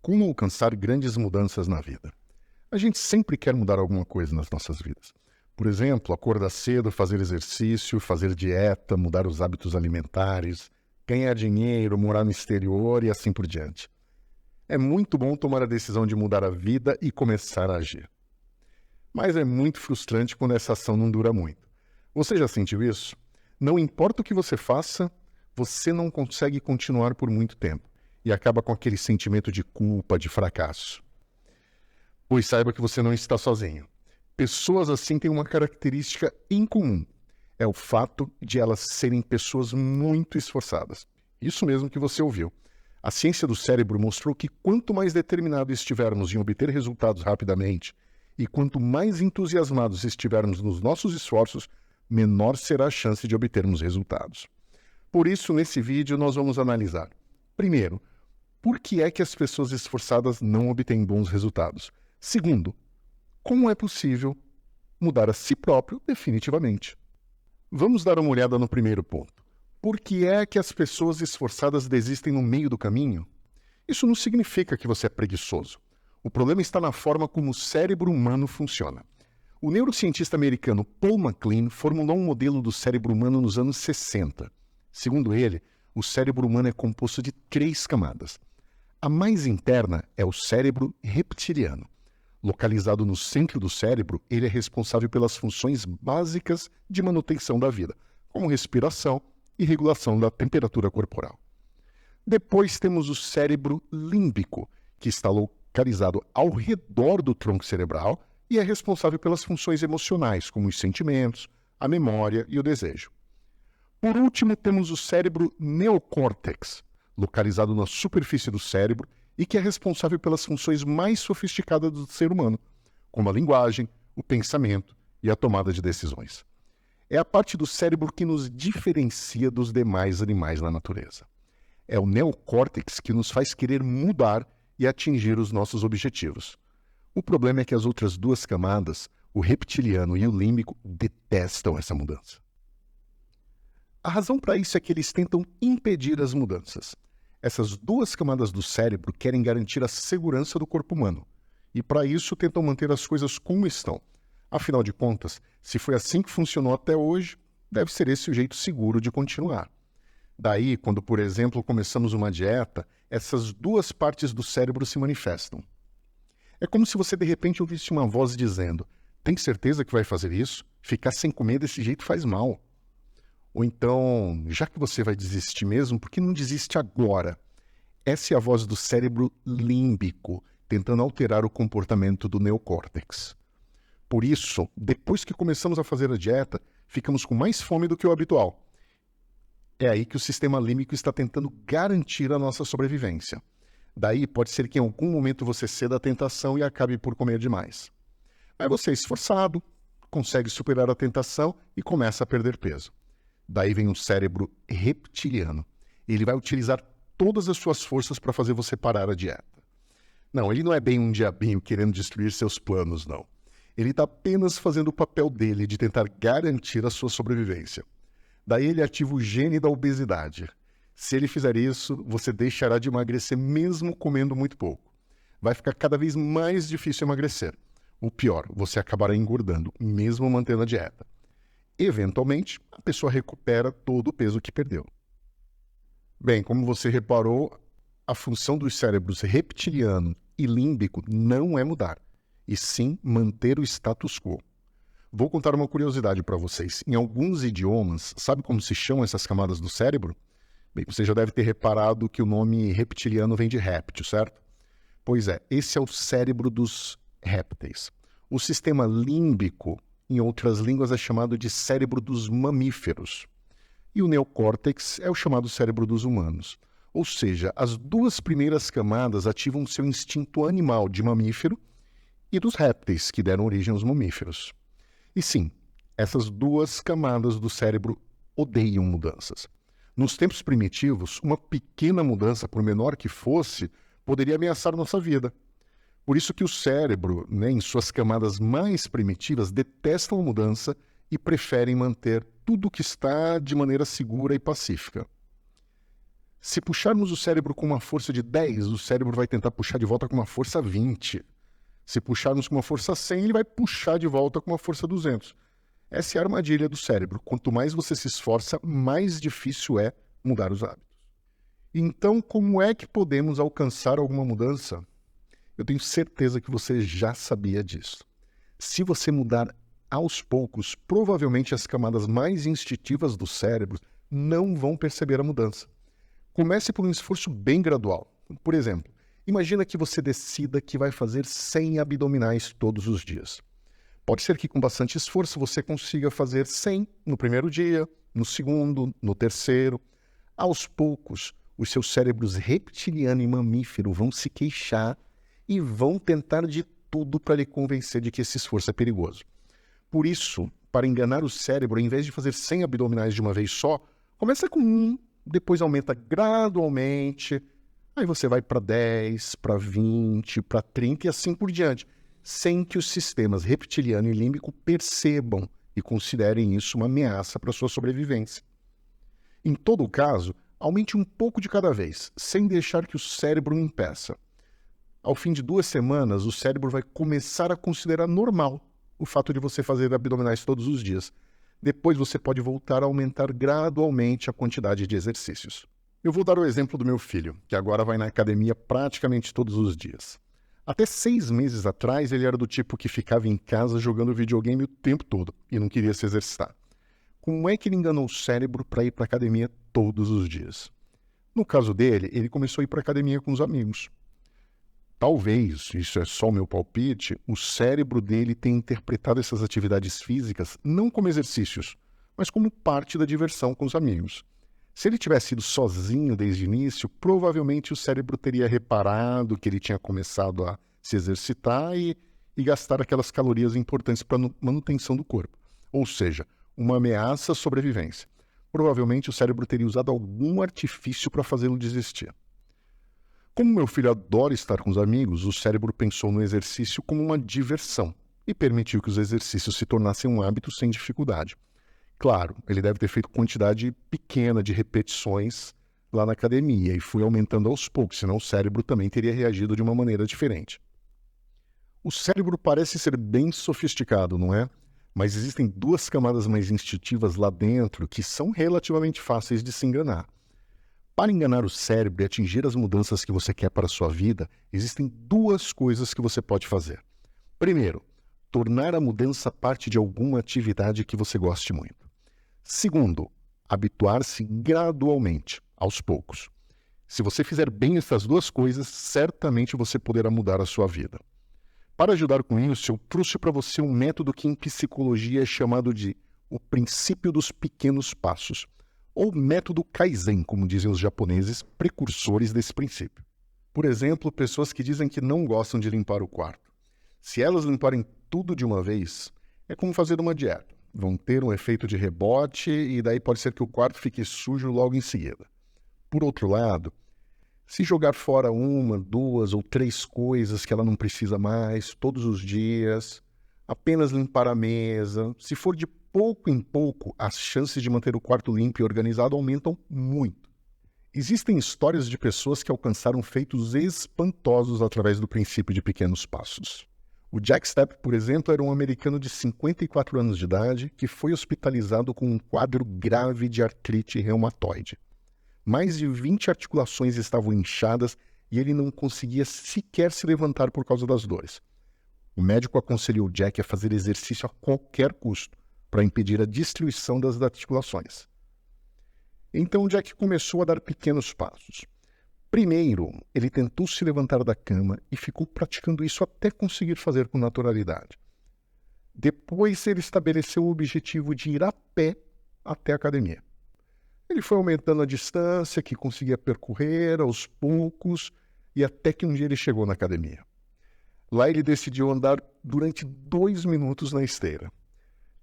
como alcançar grandes mudanças na vida. A gente sempre quer mudar alguma coisa nas nossas vidas. Por exemplo, acordar cedo, fazer exercício, fazer dieta, mudar os hábitos alimentares, ganhar dinheiro, morar no exterior e assim por diante. É muito bom tomar a decisão de mudar a vida e começar a agir. Mas é muito frustrante quando essa ação não dura muito. Você já sentiu isso? Não importa o que você faça, você não consegue continuar por muito tempo e acaba com aquele sentimento de culpa, de fracasso. Pois saiba que você não está sozinho. Pessoas assim têm uma característica em comum. É o fato de elas serem pessoas muito esforçadas. Isso mesmo que você ouviu. A ciência do cérebro mostrou que quanto mais determinados estivermos em obter resultados rapidamente e quanto mais entusiasmados estivermos nos nossos esforços, menor será a chance de obtermos resultados. Por isso, nesse vídeo, nós vamos analisar, primeiro, por que é que as pessoas esforçadas não obtêm bons resultados? Segundo, como é possível mudar a si próprio definitivamente? Vamos dar uma olhada no primeiro ponto. Por que é que as pessoas esforçadas desistem no meio do caminho? Isso não significa que você é preguiçoso. O problema está na forma como o cérebro humano funciona. O neurocientista americano Paul MacLean formulou um modelo do cérebro humano nos anos 60. Segundo ele, o cérebro humano é composto de 3 camadas. A mais interna é o cérebro reptiliano. Localizado no centro do cérebro, ele é responsável pelas funções básicas de manutenção da vida, como respiração e regulação da temperatura corporal. Depois temos o cérebro límbico, que está localizado ao redor do tronco cerebral e é responsável pelas funções emocionais, como os sentimentos, a memória e o desejo. Por último, temos o cérebro neocórtex, localizado na superfície do cérebro e que é responsável pelas funções mais sofisticadas do ser humano, como a linguagem, o pensamento e a tomada de decisões. É a parte do cérebro que nos diferencia dos demais animais na natureza. É o neocórtex que nos faz querer mudar e atingir os nossos objetivos. O problema é que as outras 2 camadas, o reptiliano e o límbico, detestam essa mudança. A razão para isso é que eles tentam impedir as mudanças. Essas 2 camadas do cérebro querem garantir a segurança do corpo humano, e para isso tentam manter as coisas como estão. Afinal de contas, se foi assim que funcionou até hoje, deve ser esse o jeito seguro de continuar. Daí, quando, por exemplo, começamos uma dieta, essas 2 partes do cérebro se manifestam. É como se você de repente ouvisse uma voz dizendo: tem certeza que vai fazer isso? Ficar sem comer desse jeito faz mal. Ou então, já que você vai desistir mesmo, por que não desiste agora? Essa é a voz do cérebro límbico, tentando alterar o comportamento do neocórtex. Por isso, depois que começamos a fazer a dieta, ficamos com mais fome do que o habitual. É aí que o sistema límbico está tentando garantir a nossa sobrevivência. Daí pode ser que em algum momento você ceda à tentação e acabe por comer demais. Mas você é esforçado, consegue superar a tentação e começa a perder peso. Daí vem o cérebro reptiliano. Ele vai utilizar todas as suas forças para fazer você parar a dieta. Não, ele não é bem um diabinho querendo destruir seus planos, não. Ele está apenas fazendo o papel dele de tentar garantir a sua sobrevivência. Daí ele ativa o gene da obesidade. Se ele fizer isso, você deixará de emagrecer mesmo comendo muito pouco. Vai ficar cada vez mais difícil emagrecer. O pior, você acabará engordando, mesmo mantendo a dieta. Eventualmente, a pessoa recupera todo o peso que perdeu. Bem, como você reparou, a função dos cérebros reptiliano e límbico não é mudar, e sim manter o status quo. Vou contar uma curiosidade para vocês. Em alguns idiomas, sabe como se chamam essas camadas do cérebro? Bem, você já deve ter reparado que o nome reptiliano vem de réptil, certo? Pois é, esse é o cérebro dos répteis. O sistema límbico, em outras línguas, é chamado de cérebro dos mamíferos. E o neocórtex é o chamado cérebro dos humanos. Ou seja, as 2 primeiras camadas ativam seu instinto animal de mamífero e dos répteis, que deram origem aos mamíferos. E sim, essas 2 camadas do cérebro odeiam mudanças. Nos tempos primitivos, uma pequena mudança, por menor que fosse, poderia ameaçar nossa vida. Por isso que o cérebro, em suas camadas mais primitivas, detestam a mudança e preferem manter tudo o que está de maneira segura e pacífica. Se puxarmos o cérebro com uma força de 10, o cérebro vai tentar puxar de volta com uma força 20. Se puxarmos com uma força 100, ele vai puxar de volta com uma força 200. Essa é a armadilha do cérebro. Quanto mais você se esforça, mais difícil é mudar os hábitos. Então, como é que podemos alcançar alguma mudança? Eu tenho certeza que você já sabia disso. Se você mudar aos poucos, provavelmente as camadas mais instintivas do cérebro não vão perceber a mudança. Comece por um esforço bem gradual. Por exemplo, imagina que você decida que vai fazer 100 abdominais todos os dias. Pode ser que com bastante esforço você consiga fazer 100 no primeiro dia, no segundo, no terceiro. Aos poucos, os seus cérebros reptiliano e mamífero vão se queixar e vão tentar de tudo para lhe convencer de que esse esforço é perigoso. Por isso, para enganar o cérebro, ao invés de fazer 100 abdominais de uma vez só, começa com 1, depois aumenta gradualmente, aí você vai para 10, para 20, para 30 e assim por diante, sem que os sistemas reptiliano e límbico percebam e considerem isso uma ameaça para a sua sobrevivência. Em todo caso, aumente um pouco de cada vez, sem deixar que o cérebro o impeça. Ao fim de 2 semanas, o cérebro vai começar a considerar normal o fato de você fazer abdominais todos os dias. Depois você pode voltar a aumentar gradualmente a quantidade de exercícios. Eu vou dar o exemplo do meu filho, que agora vai na academia praticamente todos os dias. Até 6 meses atrás, ele era do tipo que ficava em casa jogando videogame o tempo todo e não queria se exercitar. Como é que ele enganou o cérebro para ir para a academia todos os dias? No caso dele, ele começou a ir para a academia com os amigos. Talvez, isso é só o meu palpite, o cérebro dele tenha interpretado essas atividades físicas não como exercícios, mas como parte da diversão com os amigos. Se ele tivesse ido sozinho desde o início, provavelmente o cérebro teria reparado que ele tinha começado a se exercitar e gastar aquelas calorias importantes para a manutenção do corpo. Ou seja, uma ameaça à sobrevivência. Provavelmente o cérebro teria usado algum artifício para fazê-lo desistir. Como meu filho adora estar com os amigos, o cérebro pensou no exercício como uma diversão e permitiu que os exercícios se tornassem um hábito sem dificuldade. Claro, ele deve ter feito quantidade pequena de repetições lá na academia e foi aumentando aos poucos, senão o cérebro também teria reagido de uma maneira diferente. O cérebro parece ser bem sofisticado, não é? Mas existem 2 camadas mais instintivas lá dentro que são relativamente fáceis de se enganar. Para enganar o cérebro e atingir as mudanças que você quer para a sua vida, existem 2 coisas que você pode fazer. Primeiro, tornar a mudança parte de alguma atividade que você goste muito. Segundo, habituar-se gradualmente, aos poucos. Se você fizer bem essas 2 coisas, certamente você poderá mudar a sua vida. Para ajudar com isso, eu trouxe para você um método que em psicologia é chamado de o princípio dos pequenos passos, ou método Kaizen, como dizem os japoneses, precursores desse princípio. Por exemplo, pessoas que dizem que não gostam de limpar o quarto. Se elas limparem tudo de uma vez, é como fazer uma dieta. Vão ter um efeito de rebote e daí pode ser que o quarto fique sujo logo em seguida. Por outro lado, se jogar fora 1, 2 ou 3 coisas que ela não precisa mais todos os dias, apenas limpar a mesa, se for de pouco em pouco, as chances de manter o quarto limpo e organizado aumentam muito. Existem histórias de pessoas que alcançaram feitos espantosos através do princípio de pequenos passos. O Jack Stepp, por exemplo, era um americano de 54 anos de idade que foi hospitalizado com um quadro grave de artrite reumatoide. Mais de 20 articulações estavam inchadas e ele não conseguia sequer se levantar por causa das dores. O médico aconselhou Jack a fazer exercício a qualquer custo, para impedir a destruição das articulações. Então Jack começou a dar pequenos passos. Primeiro, ele tentou se levantar da cama e ficou praticando isso até conseguir fazer com naturalidade. Depois ele estabeleceu o objetivo de ir a pé até a academia. Ele foi aumentando a distância que conseguia percorrer aos poucos e até que um dia ele chegou na academia. Lá ele decidiu andar durante 2 minutos na esteira.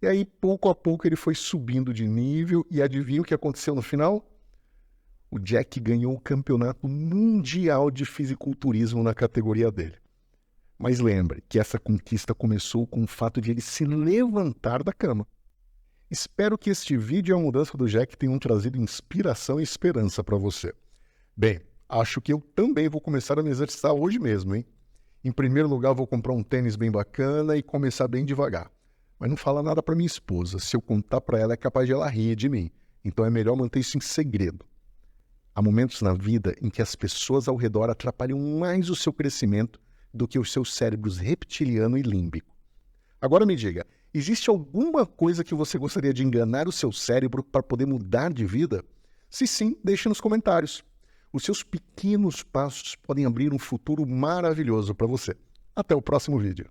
E aí, pouco a pouco, ele foi subindo de nível e adivinha o que aconteceu no final? O Jack ganhou o campeonato mundial de fisiculturismo na categoria dele. Mas lembre que essa conquista começou com o fato de ele se levantar da cama. Espero que este vídeo e a mudança do Jack tenham trazido inspiração e esperança para você. Bem, acho que eu também vou começar a me exercitar hoje mesmo, hein? Em primeiro lugar, vou comprar um tênis bem bacana e começar bem devagar. Mas não fala nada para minha esposa. Se eu contar para ela, é capaz de ela rir de mim. Então é melhor manter isso em segredo. Há momentos na vida em que as pessoas ao redor atrapalham mais o seu crescimento do que os seus cérebros reptiliano e límbico. Agora me diga, existe alguma coisa que você gostaria de enganar o seu cérebro para poder mudar de vida? Se sim, deixe nos comentários. Os seus pequenos passos podem abrir um futuro maravilhoso para você. Até o próximo vídeo.